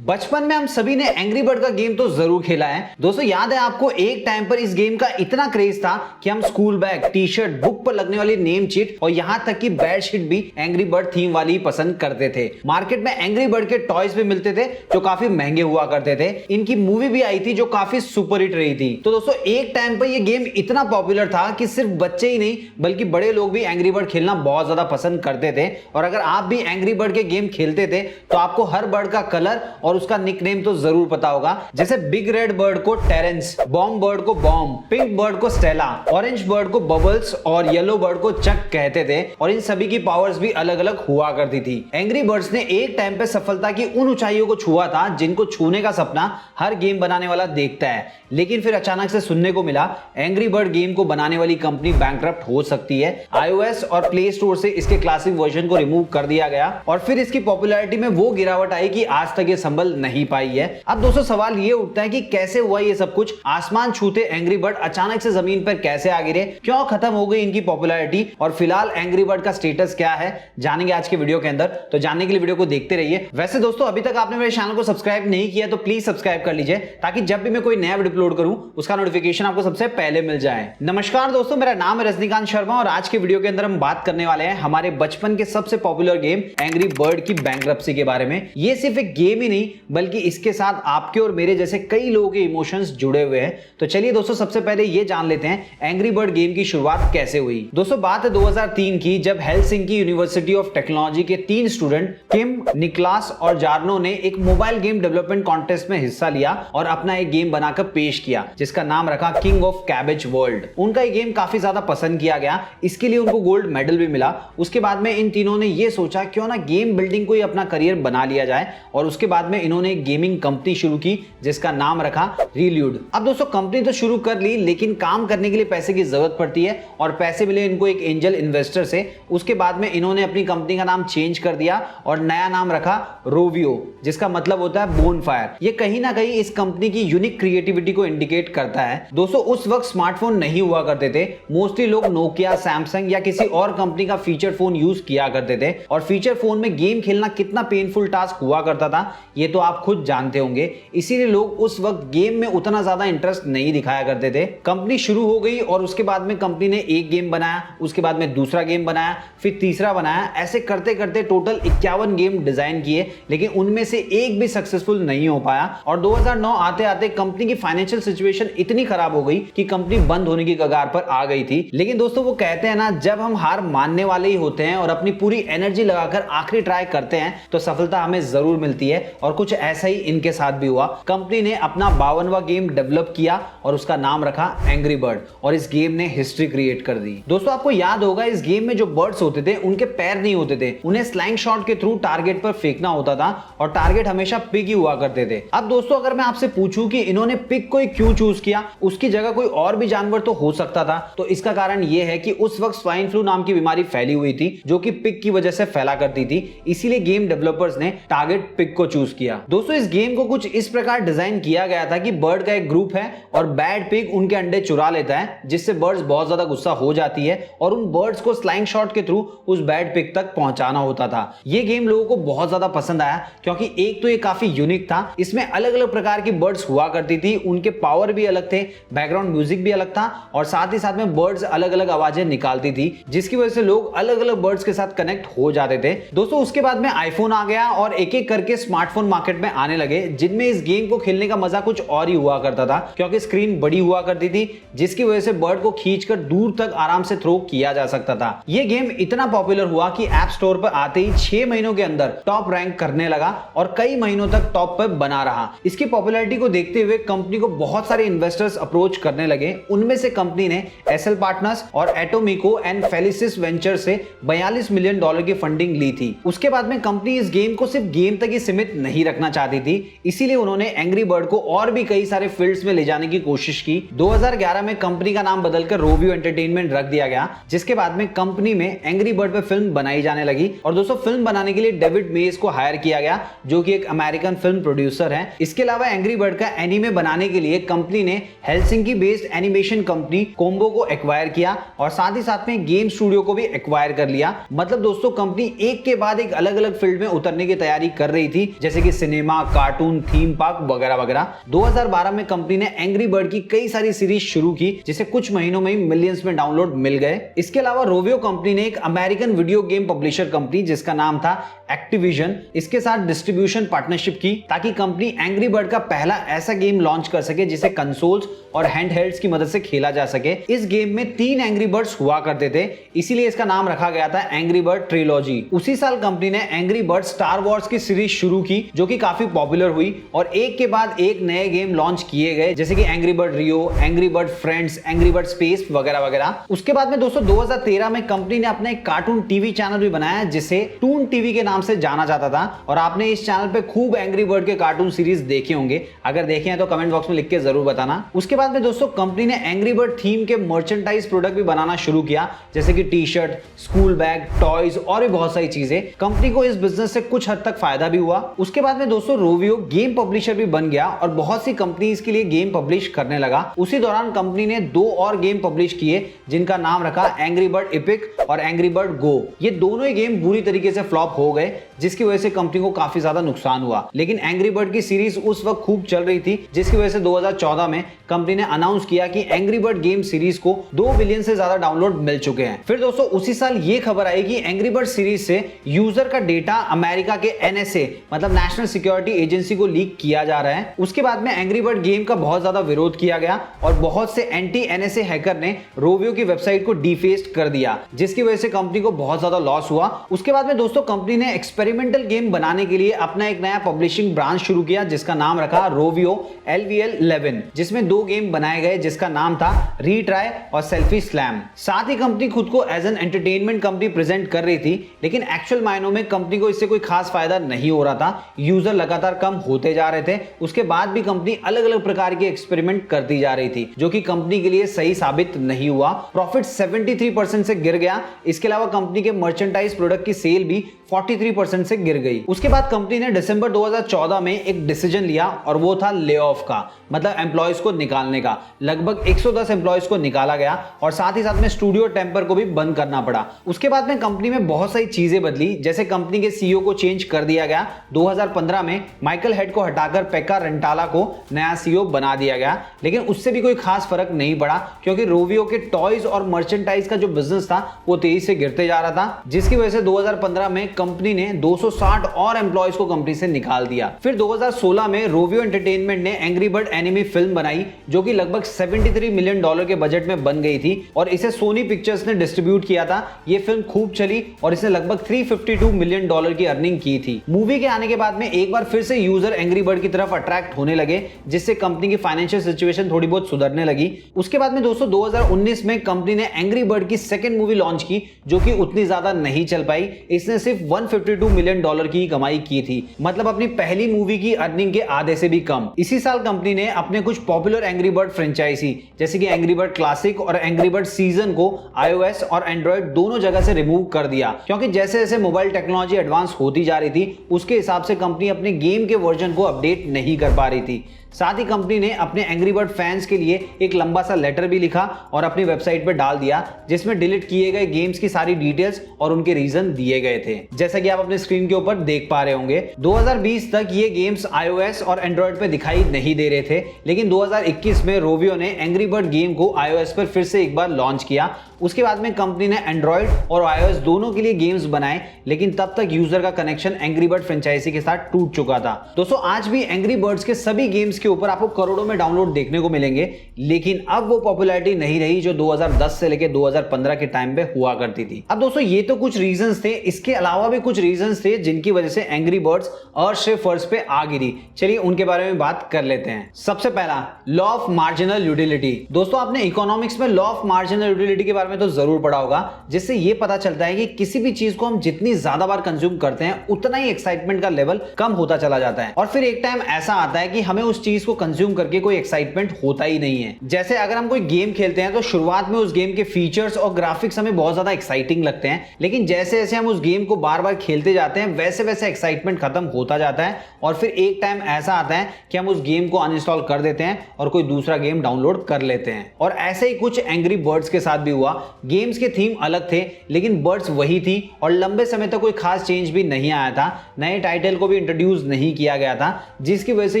बचपन में हम सभी ने एंग्री बर्ड का गेम तो जरूर खेला है। दोस्तों याद है आपको, एक टाइम पर इस गेम का इतना क्रेज था कि हम school bag, T shirt, book पर लगने वाली नेम चिट और यहां तक कि बेडशीट भी एंग्री बर्ड थीम वाली ही पसंद करते थे। मार्केट में एंग्री बर्ड के टॉयज भी मिलते थे जो काफी महंगे हुआ करते थे। इनकी मूवी भी आई थी जो काफी सुपर हिट रही थी। तो दोस्तों एक टाइम पर यह गेम इतना पॉपुलर था कि सिर्फ बच्चे ही नहीं बल्कि बड़े लोग भी एंग्री बर्ड खेलना बहुत ज्यादा पसंद करते थे। और अगर आप भी एंग्री बर्ड के गेम खेलते थे तो आपको हर बर्ड का कलर और उसका निकनेम तो जरूर पता होगा। जैसे बिग रेड बर्ड को टेरेंस, बॉम्ब बर्ड को बॉम्ब, पिंक बर्ड को स्टेला, ऑरेंज बर्ड को बबल्स और येलो बर्ड को चक कहते थे। और इन सभी की पावर्स भी अलग अलग हुआ करती थी। एंग्री बर्ड्स ने एक टाइम पे सफलता की उन ऊंचाइयों को छुआ था जिनको छूने का सपना हर गेम बनाने वाला देखता है। लेकिन फिर अचानक से सुनने को मिला एंग्री बर्ड गेम को बनाने वाली कंपनी बैंकरप्ट हो सकती है। iOS और प्ले स्टोर से इसके क्लासिक वर्जन को रिमूव कर दिया गया और फिर इसकी पॉपुलैरिटी में वो गिरावट आई कि आज तक ये संभल नहीं पाई है। अब दोस्तों सवाल ये उठता है कि कैसे हुआ ये सब कुछ? आसमान छूते एंग्री बर्ड अचानक से जमीन पर कैसे आ गिरे? क्यों खत्म हो गई इनकी पॉपुलैरिटी? और फिलहाल एंग्री बर्ड का स्टेटस क्या है जानेंगे आज के वीडियो के अंदर। तो जानने के लिए वीडियो को देखते रहिए। वैसे दोस्तों अभी तक आपने मेरे चैनल को सब्सक्राइब नहीं किया तो प्लीज सब्सक्राइब कर लीजिए ताकि जब भी मैं कोई नया वीडियो अपलोड करूं उसका नोटिफिकेशन आपको सबसे पहले मिल जाए। नमस्कार दोस्तों, मेरा नाम है रजनीकांत शर्मा और आज के वीडियो के अंदर हम बात करने वाले हैं हमारे बचपन के सबसे पॉपुलर गेम एंग्री बर्ड की बैंकरप्सी के बारे में। ये सिर्फ एक गेम ही नहीं बल्कि इसके साथ आपके और मेरे जैसे कई लोगों के इमोशंस जुड़े हुए हैं। तो चलिए दोस्तों सबसे पहले ये जान लेते हैं एंग्री बर्ड गेम की शुरुआत कैसे हुई। दोस्तों बात है 2003 की, जब हेलसिंकी यूनिवर्सिटी ऑफ टेक्नोलॉजी के 3 स्टूडेंट किम, निकलास और जार्नो ने एक मोबाइल गेम डेवलपमेंट कॉन्टेस्ट में हिस्सा लिया और अपना एक गेम बनाकर पेश किया जिसका नाम रखा किंग ऑफ कैबेज वर्ल्ड। उनका ये गेम काफी ज्यादा पसंद किया गया, इसके लिए उनको गोल्ड मेडल भी मिला। उसके बाद में इन तीनों ने ये सोचा क्यों ना गेम बिल्डिंग को ही अपना करियर बना लिया जाए और उसके बाद में इन्होंने एक गेमिंग कंपनी शुरू की जिसका नाम रखा रील्यूड। अब दोस्तों कंपनी तो शुरू कर ली लेकिन काम करने के लिए पैसे की जरूरत पड़ती है और पैसे मिले इनको एक एंजल इन्वेस्टर से। उसके बाद में इन्होंने अपनी कंपनी का नाम चेंज कर दिया और नया नाम रखा रोवियो, जिसका मतलब होता है बोनफायर। ये कहीं ना कहीं इस कंपनी की यूनिक क्रिएटिविटी को इंडिकेट करता है। दोस्तों उस वक्त स्मार्टफोन नहीं हुआ करते थे, मोस्टली लोग नोकिया, सैमसंग या किसी और कंपनी का फीचर फोन यूज किया करते थे और फीचर फोन में गेम खेलना कितना पेनफुल टास्क हुआ करता था ये तो आप खुद जानते होंगे। इसीलिए लोग उस वक्त गेम में उतना ज्यादा इंटरेस्ट नहीं दिखाया करते थे। कंपनी शुरू हो गई और उसके बाद में कंपनी ने एक गेम बनाया, उसके बाद में दूसरा गेम बनाया, फिर तीसरा बनाया। ऐसे करते करते टोटल 51 गेम डिजाइन किए लेकिन उनमें से एक भी सक्सेसफुल नहीं हो पाया और 2009 आते आते कंपनी की फाइनेंशियल सिचुएशन इतनी खराब हो गई कि कंपनी बंद होने की कगार पर आ गई थी। लेकिन दोस्तों वो कहते हैं ना, जब हम हार मानने वाले ही होते हैं और अपनी पूरी एनर्जी लगाकर आखिरी ट्राई करते हैं तो सफलता हमें जरूर मिलती है। और कुछ ऐसा ही इनके साथ भी हुआ। कंपनी ने अपना 52वां गेम डेवलप किया और उसका नाम रखा एंग्री बर्ड और इस गेम ने हिस्ट्री क्रिएट कर दी। दोस्तों आपको याद होगा इस गेम में जो बर्ड्स होते थे उनके पैर नहीं होते थे, उन्हें स्लैंग शॉट के थ्रू टारगेट पर फेंकना होता था और टारगेट हमेशा पिग ही हुआ करते थे। अब दोस्तों अगर मैं आपसे पूछूं कि इन्होंने पिग को क्यों चूज किया, उसकी जगह कोई और भी जानवर तो हो सकता था, तो इसका कारण यह है कि उस वक्त स्वाइन फ्लू नाम की बीमारी फैली हुई थी जो कि पिग की वजह से फैला करती थी। इसीलिए गेम डेवलपर्स ने टारगेट पिग को चूज किया। दोस्तों इस गेम को कुछ इस प्रकार डिजाइन किया गया था कि बर्ड का एक ग्रुप है और बैड पिग उनके अंडे चुरा लेता है जिससे बर्ड्स बहुत ज्यादा गुस्सा हो जाती है और उन बर्ड्स को स्लैंग शॉट के थ्रू उस बैड पिग तक पहुंचाना होता था। यह गेम लोगों को बहुत ज्यादा पसंद आया क्योंकि एक तो ये काफी यूनिक था, इसमें अलग अलग प्रकार की बर्ड्स हुआ करती थी, उनके पावर भी अलग थे, बैकग्राउंड म्यूजिक भी अलग था और साथ ही साथ में बर्ड्स अलग अलग आवाजें निकालती थी जिसकी वजह से लोग अलग अलग बर्ड्स के साथ कनेक्ट हो जाते थे। दोस्तों उसके बाद में आईफोन आ गया और एक एक करके स्मार्टफोन मार्केट में आने लगे जिनमें इस गेम को खेलने का मजा कुछ और ही हुआ करता था क्योंकि स्क्रीन बड़ी हुआ करती थी जिसकी वजह से बर्ड को खींचकर दूर तक आराम से थ्रो किया जा सकता था। यह गेम इतना पॉपुलर हुआ कि ऐप स्टोर पर आते ही 6 महीनों के अंदर टॉप रैंक करने लगा और कई महीनों तक टॉप पर बना रहा। इसकी पॉपुलैरिटी को देखते हुए कंपनी को बहुत सारे इन्वेस्टर्स अप्रोच करने लगे। उनमें से कंपनी ने एसएल पार्टनर्स और एटोमिको एंड फेलिसिस वेंचर से $42 मिलियन की फंडिंग ली थी। उसके बाद में कंपनी इस गेम को सिर्फ गेम तक ही सीमित नहीं रखना चाहती थी, इसीलिए उन्होंने एंग्री बर्ड को और भी कई सारे फील्ड्स में ले जाने की कोशिश की। 2011 में कंपनी का नाम बदलकर रोवियो एंटरटेनमेंट रख दिया गया जिसके बाद में कंपनी में एंग्री बर्ड पे फिल्म बनाई जाने लगी और दोस्तों फिल्म बनाने के लिए डेविड मेस को हायर किया गया जो कि एक अमेरिकन फिल्म प्रोड्यूसर है। इसके अलावा एंग्री बर्ड का एनीमे बनाने के लिए कंपनी ने Helsinki based animation company combo को एक्वायर किया और साथ ही साथ में गेम स्टूडियो को भी एक्वायर कर लिया। मतलब दोस्तों कंपनी एक के बाद एक अलग अलग फील्ड में उतरने की तैयारी कर रही थी, जैसे कि सिनेमा, कार्टून, थीम पार्क वगैरह वगैरह। 2012 में कंपनी ने एंग्री बर्ड की कई सारी सीरीज शुरू की जिसे कुछ महीनों में ही मिलियंस में डाउनलोड मिल गए। इसके अलावा रोवियो कंपनी ने एक American video game publisher company जिसका नाम था एक्टिविजन, इसके साथ डिस्ट्रीब्यूशन पार्टनरशिप की ताकि कंपनी एंग्री बर्ड का पहला ऐसा गेम लॉन्च कर सके जिसे कंसोल्स और हैंडहेल्ड्स की मदद से खेला जा सके। इस गेम में 3 एंग्री बर्ड्स हुआ करते थे, इसीलिए इसका नाम रखा गया था एंग्री बर्ड ट्रिलॉजी। उसी साल कंपनी ने एंग्री बर्ड स्टार वॉर्स की सीरीज शुरू की जो कि काफी पॉपुलर हुई और एक के बाद एक नए गेम लॉन्च किए गए जैसे कि Angry Bird Rio, Angry Bird Friends, Angry Bird Space वगैरह वगैरह। उसके बाद में दोस्तों 2013 में कंपनी ने अपना एक कार्टून टीवी चैनल भी बनाया जिसे टून टीवी के नाम से जाना जाता था और आपने इस चैनल पे खूब एंग्री बर्ड के कार्टून सीरीज देखे होंगे। अगर देखे हैं तो कमेंट बॉक्स में लिख के जरूर बताना। उसके बाद में दोस्तों कंपनी ने एंग्री बर्ड थीम के मर्चेंडाइज प्रोडक्ट भी बनाना शुरू किया जैसे कि T shirt, school bag, toys और भी बहुत सारी चीजें। कंपनी को इस बिजनेस से कुछ हद तक फायदा भी हुआ। उसके बाद में दोस्तों रोवियो गेम पब्लिशर भी बन गया और बहुत सी कंपनीज के लिए गेम पब्लिश करने लगा। उसी दौरान कंपनी ने 2 और गेम पब्लिश किए जिनका नाम रखा एंग्री बर्ड इपिक और एंग्री बर्ड गो। ये दोनों ही गेम बुरी तरीके से फ्लॉप हो गए जिसकी वजह से कंपनी को काफी ज्यादा नुकसान हुआ। लेकिन एंग्री बर्ड की सीरीज उस वक्त खूब चल रही थी जिसकी वजह से 2014 में कंपनी ने अनाउंस किया कि एंग्री बर्ड गेम सीरीज को 2 बिलियन से ज्यादा डाउनलोड मिल चुके हैं। फिर दोस्तों उसी साल ये खबर आई कि एंग्री बर्ड सीरीज से यूजर का डेटा अमेरिका के NSA मतलब नेशनल सिक्योरिटी एजेंसी को लीक किया जा रहा है। उसके बाद में एंग्री बर्ड गेम का बहुत ज्यादा विरोध किया गया और बहुत से एंटी NSA हैकर ने रोवियो की वेबसाइट को डिफेस्ट कर दिया जिसकी वजह से कंपनी को बहुत ज्यादा लॉस हुआ। उसके बाद में दोस्तों कंपनी ने एक्सपेरिमेंटल गेम बनाने के लिए अपना एक नया पब्लिशिंग ब्रांच शुरू किया जिसका नाम रखा रोवियो LVL11 जिसमें 2 गेम बनाए गए जिसका नाम था रीट्राई और सेल्फी स्लैम। साथ ही कंपनी खुद को as an entertainment company present कर रही थी लेकिन एक्चुअल मायनों में कंपनी को इससे कोई खास फायदा नहीं हो रहा था। यूजर लगातार कम होते जा रहे थे। उसके बाद भी कंपनी अलग अलग प्रकार के एक्सपेरिमेंट करती जा रही थी जो कि कंपनी के लिए सही साबित नहीं हुआ। प्रॉफिट 73% से गिर गया। इसके अलावा कंपनी के मर्चेंडाइज प्रोडक्ट की सेल भी 43% से गिर गई। उसके बाद कंपनी ने दिसंबर 2014 में एक डिसीजन लिया और वो था ले ऑफ का, मतलब एम्प्लॉयज को निकालने का। लगभग 110 एम्प्लॉयज को निकाला गया और साथ ही साथ में स्टूडियो टेम्पर को भी बंद करना पड़ा। उसके बाद में कंपनी में बहुत सारी चीजें बदली जैसे कंपनी के सीईओ को चेंज कर दिया गया। 2015 में माइकल हेड को हटाकर पेक्का रेंटाला को नया सीईओ बना दिया गया लेकिन उससे भी कोई खास फर्क नहीं पड़ा क्योंकि रोवियो के टॉयज और मर्चेंडाइज का जो बिजनेस था वो तेजी से गिरते जा रहा था जिसकी वजह से 2015 में कंपनी ने 260 और एम्प्लॉयज को कंपनी से निकाल दिया। फिर 2016 में रोवियो एंटरटेनमेंट ने एंग्री बर्ड एनिमे फिल्म बनाई जो कि लगभग $73 मिलियन के बजट में बन गई थी और इसे सोनी पिक्चर्स ने डिस्ट्रीब्यूट किया था। ये फिल्म खूब चली और इसने लगभग $352 मिलियन की अर्निंग की थी। मूवी के आने के बाद में एक बार फिर से यूजर एंग्री बर्ड की तरफ अट्रैक्ट होने लगे जिससे कंपनी की फाइनेंशियल सिचुएशन थोड़ी बहुत सुधरने लगी। उसके बाद में दोस्तों 2019 में कंपनी ने एंग्री बर्ड की सेकंड मूवी लॉन्च की जो कि उतनी ज्यादा नहीं चल पाई। इसने सिर्फ $152 मिलियन की कमाई की थी, मतलब अपनी पहली मूवी की अर्निंग के आधे से भी कम। इसी साल कंपनी ने अपने कुछ पॉपुलर एंग्री बर्ड फ्रेंचाइजी जैसे कि एंग्री बर्ड क्लासिक और एंग्री बर्ड सीजन को iOS और एंड्रॉइड दोनों जगह से रिमूव कर दिया क्योंकि जैसे जैसे मोबाइल टेक्नोलॉजी एडवांस होती जा रही थी उसके हिसाब से कंपनी अपने गेम के वर्जन को अपडेट नहीं कर पा रही थी। साथ ही कंपनी ने अपने एंग्री बर्ड फैंस के लिए एक लंबा सा लेटर भी लिखा और अपनी वेबसाइट पर डाल दिया जिसमें डिलीट किए गए गेम्स की सारी डिटेल्स और उनके रीजन दिए गए थे जैसा कि आप अपने स्क्रीन के ऊपर देख पा रहे होंगे। 2020 तक ये गेम्स iOS और एंड्रॉइड पे दिखाई नहीं दे रहे थे लेकिन 2021 में रोवियो ने एंग्री बर्ड गेम को iOS पर फिर से एक बार लॉन्च किया। उसके बाद में कंपनी ने एंड्रॉइड और iOS दोनों के लिए गेम्स बनाए लेकिन तब तक यूजर का कनेक्शन एंग्री बर्ड फ्रेंचाइजी के साथ टूट चुका था। दोस्तों आज भी एंग्री बर्ड्स के सभी गेम्स के ऊपर आपको करोड़ों में डाउनलोड देखने को मिलेंगे लेकिन अब वो पॉपुलैरिटी नहीं रही जो 2010 से लेकर 2015 के टाइम पे हुआ करती थी। अब दोस्तों ये तो कुछ रीजंस थे, इसके अलावा भी कुछ रीजंस थे जिनकी वजह से एंग्री बर्ड्स अर्थ से फर्श पे आ गिरी। चलिए उनके बारे में बात कर लेते हैं। सबसे पहला लॉ ऑफ मार्जिनल यूटिलिटी। दोस्तों आपने इकोनॉमिक्स में लॉ ऑफ मार्जिनल यूटिलिटी के बारे में तो जरूर पढ़ा होगा जिससे ये पता चलता है कि किसी भी चीज को हम जितनी ज्यादा बार कंज्यूम करते हैं उतना ही एक्साइटमेंट का लेवल कम होता चला जाता है और फिर एक टाइम ऐसा आता है कि हमें उस चीज को कंज्यूम करके कोई एक्साइटमेंट होता ही नहीं है। जैसे अगर हम कोई गेम खेलते हैं तो शुरुआत में उस गेम के फीचर्स और ग्राफिक्स हमें बहुत ज्यादा एक्साइटिंग लगते हैं लेकिन जैसे जैसे हम उस गेम को बार बार खेलते जाते हैं वैसे वैसे एक्साइटमेंट खत्म होता जाता है और फिर एक टाइम ऐसा आता है कि हम उस गेम को अनइंस्टॉल कर देते हैं और कोई दूसरा गेम डाउनलोड कर लेते हैं। और ऐसे ही कुछ एंग्री बर्ड्स के साथ भी हुआ। गेम्स के थीम अलग थे लेकिन बर्ड्स वही थी और लंबे समय तक कोई खास चेंज भी नहीं आया था। नए टाइटल को भी इंट्रोड्यूस नहीं किया गया था जिसकी वजह से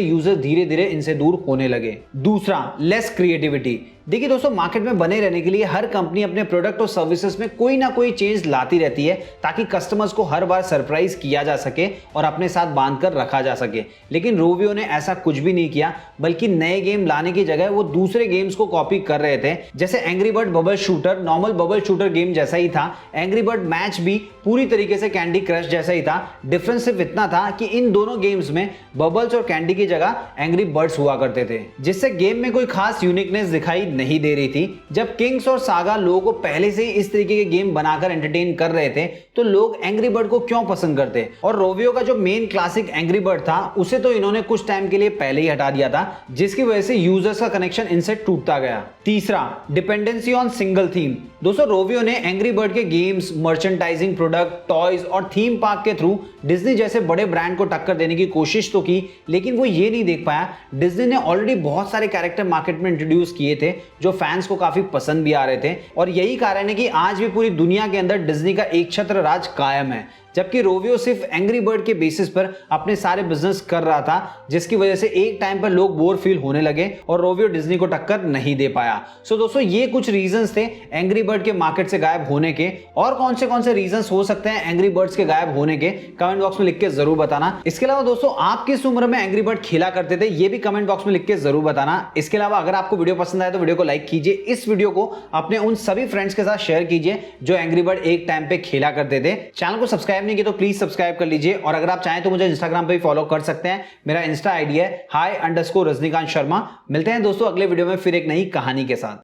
यूजर धीरे धीरे इनसे दूर होने लगे। दूसरा, लेस क्रिएटिविटी। देखिए दोस्तों, मार्केट में बने रहने के लिए हर कंपनी अपने प्रोडक्ट और सर्विसेज में कोई ना कोई चेंज लाती रहती है ताकि कस्टमर्स को हर बार सरप्राइज किया जा सके और अपने साथ बांध कर रखा जा सके। लेकिन रोवियो ने ऐसा कुछ भी नहीं किया, बल्कि नए गेम लाने की जगह वो दूसरे गेम्स को कॉपी कर रहे थे। जैसे angry bird bubble shooter normal bubble shooter game जैसा ही था, एंग्री बर्ड मैच भी पूरी तरीके से कैंडी क्रश जैसा ही था। डिफरेंस सिर्फ इतना था कि इन दोनों गेम्स में बबल्स और कैंडी की जगह एंग्री बर्ड्स हुआ करते थे, जिससे गेम में कोई खास यूनिकनेस दिखाई नहीं दे रही थी। जब किंग्स और सागा लोगों को पहले से ही इस तरीके के गेम बनाकर एंटरटेन कर रहे थे तो लोग एंग्री बर्ड को क्यों पसंद करते। और रोवियो का जो मेन क्लासिक एंग्री बर्ड था उसे तो इन्होंने कुछ टाइम के लिए पहले ही हटा दिया था, जिसकी वजह से यूजर्स का कनेक्शन इनसे टूटता गया। तीसरा, डिपेंडेंसी ऑन सिंगल थीम। दोस्तों, रोवियो ने एंग्री बर्ड के गेम्स, मर्चेंडाइजिंग प्रोडक्ट, टॉयज और थीम पार्क के थ्रू डिज्नी जैसे बड़े ब्रांड को टक्कर देने की कोशिश तो की, लेकिन वो ये नहीं देख पाया डिज्नी ने ऑलरेडी बहुत सारे कैरेक्टर मार्केट में इंट्रोड्यूस किए थे जो फैंस को काफी पसंद भी आ रहे थे। और यही कारण है कि आज भी पूरी दुनिया के अंदर डिज्नी का एक छत्र राज कायम है, जबकि रोवियो सिर्फ एंग्री बर्ड के बेसिस पर अपने सारे बिजनेस कर रहा था, जिसकी वजह से एक टाइम पर लोग बोर फील होने लगे और रोवियो डिज्नी को टक्कर नहीं दे पाया। सो दोस्तों, ये कुछ रीजंस थे एंग्री बर्ड के मार्केट से गायब होने के। और कौन से रीजंस हो सकते हैं एंग्री बर्ड्स के गायब होने के, कमेंट बॉक्स में लिख के जरूर बताना। इसके अलावा दोस्तों, आप किस उम्र में एंग्री बर्ड खेला करते थे ये भी कमेंट बॉक्स में लिख के जरूर बताना। इसके अलावा अगर आपको वीडियो पसंद आए तो वीडियो को लाइक कीजिए, इस वीडियो को अपने उन सभी फ्रेंड्स के साथ शेयर कीजिए जो एंग्री बर्ड एक टाइम पे खेला करते थे। चैनल को सब्सक्राइब नहीं किया तो प्लीज सब्सक्राइब कर लीजिए और अगर आप चाहें तो मुझे इंस्टाग्राम पे भी फॉलो कर सकते हैं। मेरा इंस्टा आईडी है hi_रजनीकांत शर्मा। मिलते हैं दोस्तों अगले वीडियो में फिर एक नई कहानी के साथ।